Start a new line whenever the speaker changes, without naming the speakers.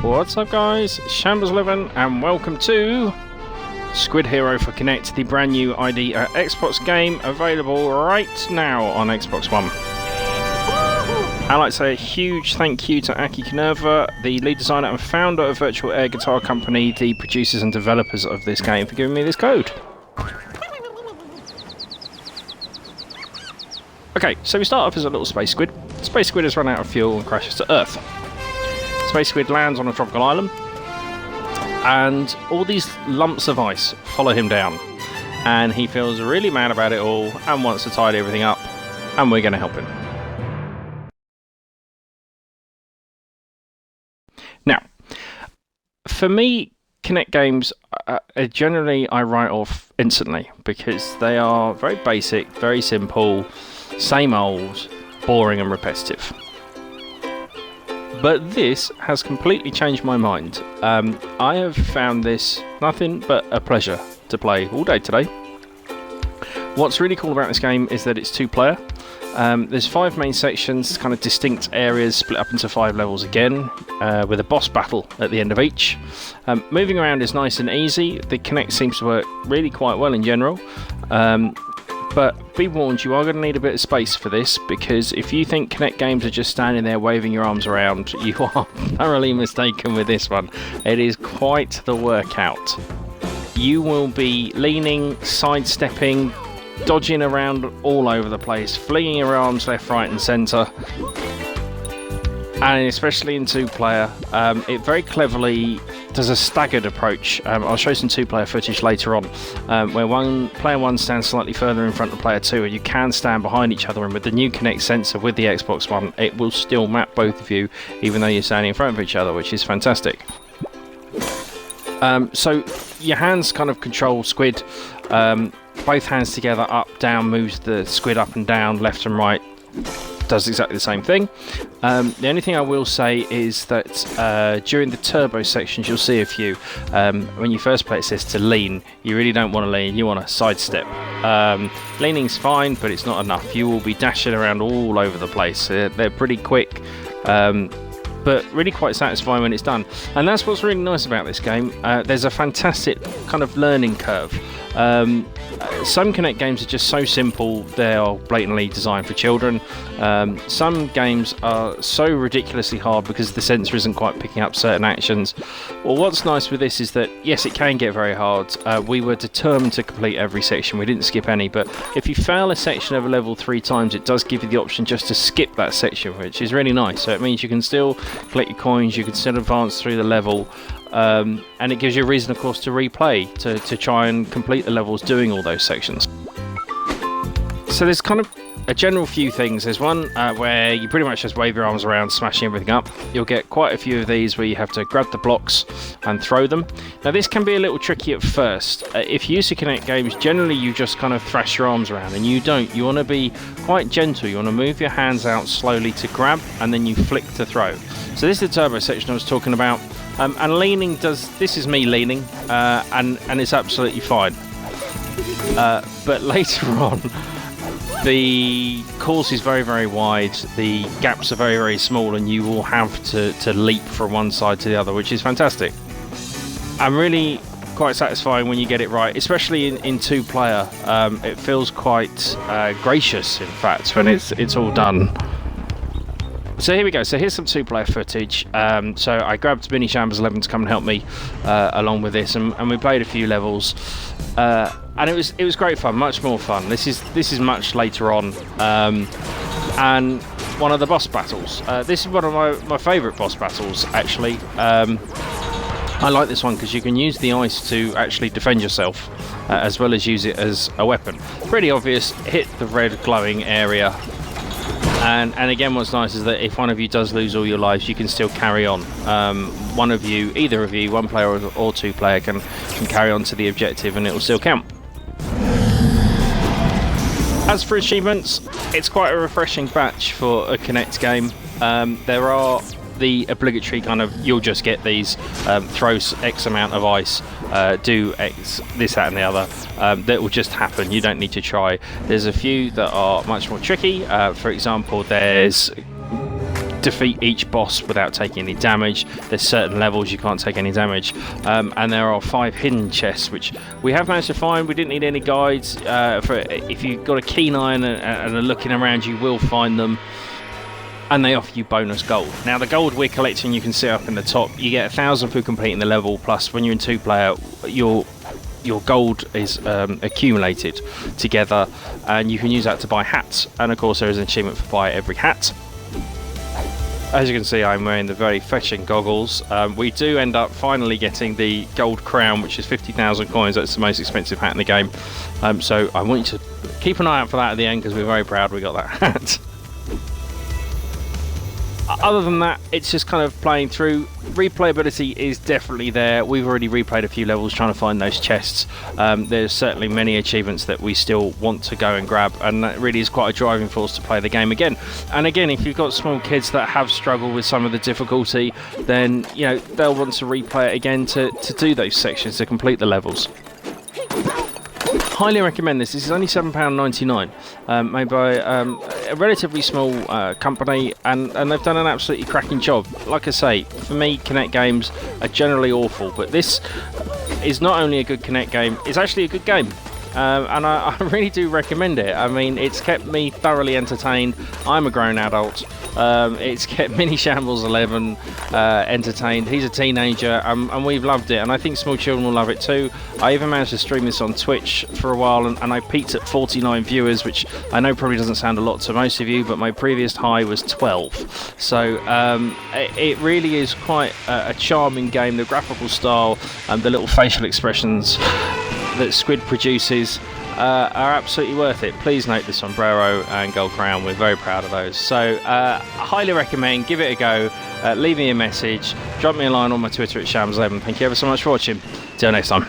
What's up guys, Shambles11 and welcome to Squid Hero for Kinect, the brand new ID Xbox game available right now on Xbox One. I'd like to say a huge thank you to Aki Kinerva, the lead designer and founder of Virtual Air Guitar Company, the producers and developers of this game, for giving me this code. Okay, so we start off as a little space squid. Space squid has run out of fuel and crashes to Earth. Space squid lands on a tropical island, and all these lumps of ice follow him down, and he feels really mad about it all and wants to tidy everything up, and we're going to help him. Now, for me, Kinect games generally I write off instantly because they are very basic, very simple, same old, boring and repetitive. But this has completely changed my mind. I have found this nothing but a pleasure to play all day today. What's really cool about this game is that it's two-player. There's 5 main sections, kind of distinct areas split up into 5 levels again, with a boss battle at the end of each. Moving around is nice and easy. The Kinect seems to work really quite well in general. But be warned, you are going to need a bit of space for this, because if you think Kinect games are just standing there waving your arms around, you are thoroughly mistaken with this one. It is quite the workout. You will be leaning, sidestepping, dodging around all over the place, flinging your arms left, right and centre. And especially in two-player, it very cleverly does a staggered approach. I'll show some two-player footage later on, where player 1 stands slightly further in front of player 2, and you can stand behind each other, and with the new Kinect sensor with the Xbox One, it will still map both of you, even though you're standing in front of each other, which is fantastic. So your hands kind of control squid. Both hands together, up, down, moves the squid up and down, left and right, does exactly the same thing. The only thing I will say is that during the turbo sections you'll see a few. When you first play it says to lean. You really don't want to lean, you want to sidestep. Leaning's fine, but it's not enough. You will be dashing around all over the place. They're pretty quick, but really quite satisfying when it's done. And that's what's really nice about this game. There's a fantastic kind of learning curve. Some Kinect games are just so simple, they are blatantly designed for children. Some games are so ridiculously hard because the sensor isn't quite picking up certain actions. Well, what's nice with this is that, yes, it can get very hard. We were determined to complete every section, we didn't skip any, but if you fail a section of a level 3 times, it does give you the option just to skip that section, which is really nice. So it means you can still collect your coins, you can still advance through the level. And it gives you a reason, of course, to replay, to try and complete the levels doing all those sections. So there's kind of a general few things. There's one where you pretty much just wave your arms around, smashing everything up. You'll get quite a few of these where you have to grab the blocks and throw them. Now this can be a little tricky at first. If you use the Kinect games, generally you just kind of thrash your arms around, and you don't. You want to be quite gentle. You want to move your hands out slowly to grab, and then you flick to throw. So this is the turbo section I was talking about. And leaning this is me leaning, and it's absolutely fine. But later on, the course is very, very wide, the gaps are very, very small, and you will have to leap from one side to the other, which is fantastic. And really quite satisfying when you get it right, especially in two-player. It feels quite gracious, in fact, when it's all done. So here we go. So here's some two-player footage. So I grabbed Mini Shambles11 to come and help me along with this, and we played a few levels, and it was great fun, much more fun. This is much later on, and one of the boss battles. This is one of my favourite boss battles, actually. I like this one because you can use the ice to actually defend yourself, as well as use it as a weapon. Pretty obvious. Hit the red glowing area. And again, what's nice is that if one of you does lose all your lives, you can still carry on. One of you, either of you, one player or two player, can carry on to the objective, and it will still count. As for achievements, it's quite a refreshing batch for a Kinect game. There are the obligatory kind of, you'll just get these, throw X amount of ice, do X, this, that and the other, that will just happen, you don't need to try. There's a few that are much more tricky. For example, there's defeat each boss without taking any damage. There's certain levels you can't take any damage, and there are 5 hidden chests which we have managed to find. We didn't need any guides. If you've got a keen eye and are looking around, you will find them, and they offer you bonus gold. Now the gold we're collecting, you can see up in the top, you get 1,000 for completing the level, plus when you're in 2-player, your gold is accumulated together, and you can use that to buy hats, and of course there is an achievement for buy every hat. As you can see, I'm wearing the very fetching goggles. We do end up finally getting the gold crown, which is 50,000 coins. That's the most expensive hat in the game. So I want you to keep an eye out for that at the end, because we're very proud we got that hat. Other than that, it's just kind of playing through. Replayability is definitely there. We've already replayed a few levels trying to find those chests. There's certainly many achievements that we still want to go and grab, and that really is quite a driving force to play the game again. And again, if you've got small kids that have struggled with some of the difficulty, then they'll want to replay it again to do those sections, to complete the levels. Highly recommend this. This is only £7.99, made by a relatively small company, and they've done an absolutely cracking job. Like I say, for me, Kinect games are generally awful, but this is not only a good Kinect game, it's actually a good game. And I really do recommend it. I mean, it's kept me thoroughly entertained. I'm a grown adult. It's kept Mini Shambles 11 entertained. He's a teenager, and we've loved it, and I think small children will love it too. I even managed to stream this on Twitch for a while, and I peaked at 49 viewers, which I know probably doesn't sound a lot to most of you, but my previous high was 12. So it really is quite a charming game. The graphical style and the little facial expressions that Squid produces are absolutely worth it. Please note the sombrero and gold crown. We're very proud of those. So I highly recommend, give it a go. Leave me a message, drop me a line on my Twitter at Shams11. Thank you ever so much for watching. Till next time.